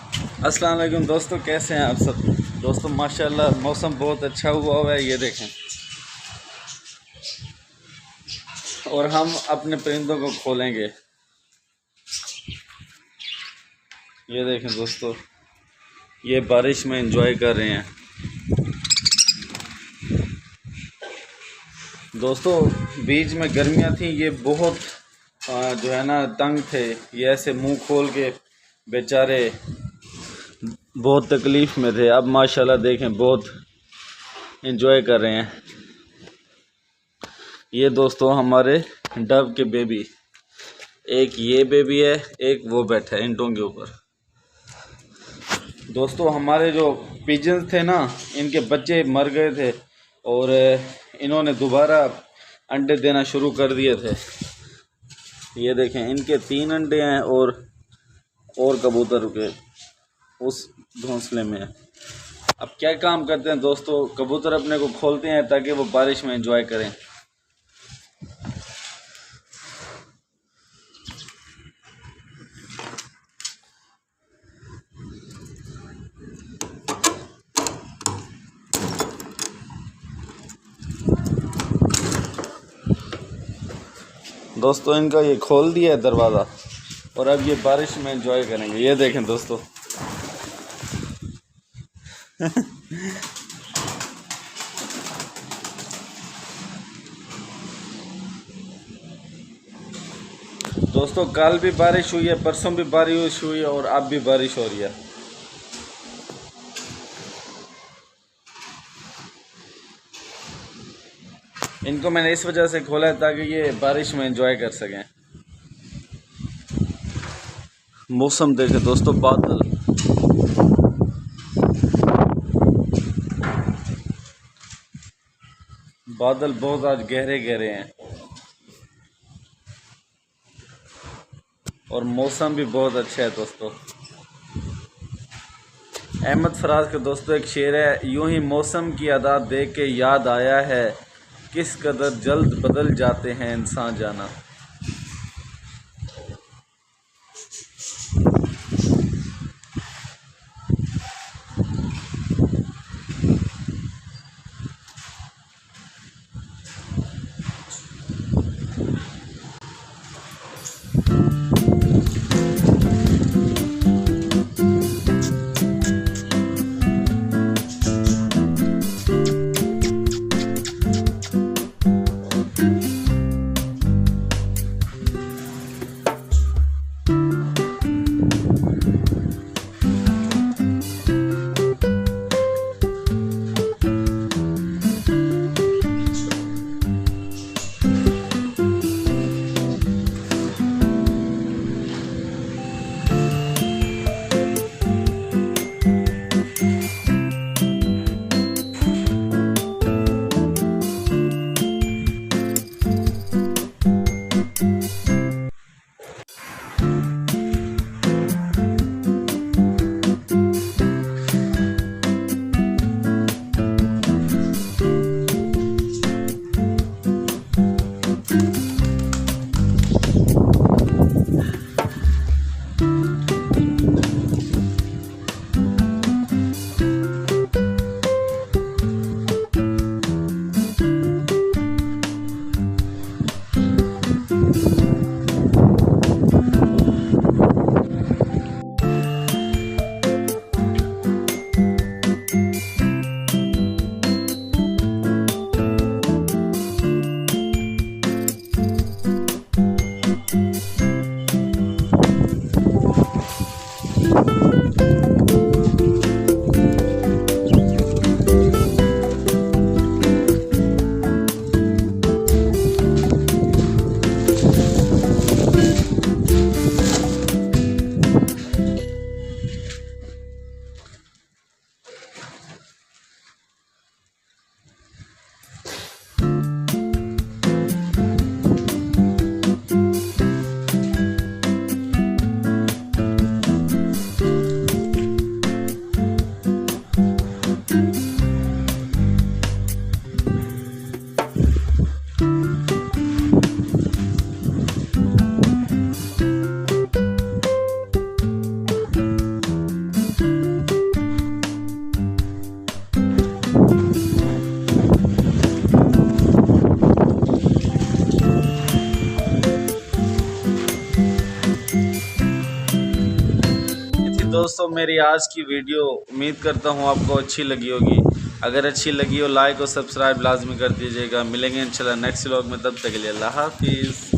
अस्सलाम वालेकुम दोस्तों, कैसे हैं आप सब। दोस्तों माशाल्लाह मौसम बहुत अच्छा हुआ है, ये देखें। और हम अपने परिंदों को खोलेंगे। ये देखें दोस्तों, ये बारिश में एंजॉय कर रहे हैं। दोस्तों बीच में गर्मियां थी, ये बहुत जो है ना तंग थे। ये ऐसे मुंह खोल के बेचारे बहुत तकलीफ़ में थे। अब माशाल्लाह देखें बहुत एंजॉय कर रहे हैं। ये दोस्तों हमारे डव के बेबी, एक ये बेबी है, एक वो बैठा है इंटों के ऊपर। दोस्तों हमारे जो पिजन्स थे ना, इनके बच्चे मर गए थे और इन्होंने दोबारा अंडे देना शुरू कर दिए थे। ये देखें, इनके 3 अंडे हैं और कबूतर के उस घोंसले में है। अब क्या काम करते हैं दोस्तों, कबूतर अपने को खोलते हैं ताकि वो बारिश में एंजॉय करें। दोस्तों इनका ये खोल दिया है दरवाज़ा और अब ये बारिश में एंजॉय करेंगे। ये देखें दोस्तों दोस्तों कल भी बारिश हुई है, परसों भी बारिश हुई है और अब भी बारिश हो रही है। इनको मैंने इस वजह से खोला है ताकि ये बारिश में एंजॉय कर सकें। मौसम देखें दोस्तों, बादल बहुत आज गहरे गहरे हैं और मौसम भी बहुत अच्छा है दोस्तों। अहमद फराज के दोस्तों एक शेर है, यूं ही मौसम की अदा देख के याद आया है, किस कदर जल्द बदल जाते हैं इंसान जाना। दोस्तों मेरी आज की वीडियो उम्मीद करता हूँ आपको अच्छी लगी होगी। अगर अच्छी लगी हो लाइक और सब्सक्राइब लाजमी कर दीजिएगा। मिलेंगे इंशाल्लाह नेक्स्ट व्लॉग में, तब तक के लिए अल्लाह हाफिज़।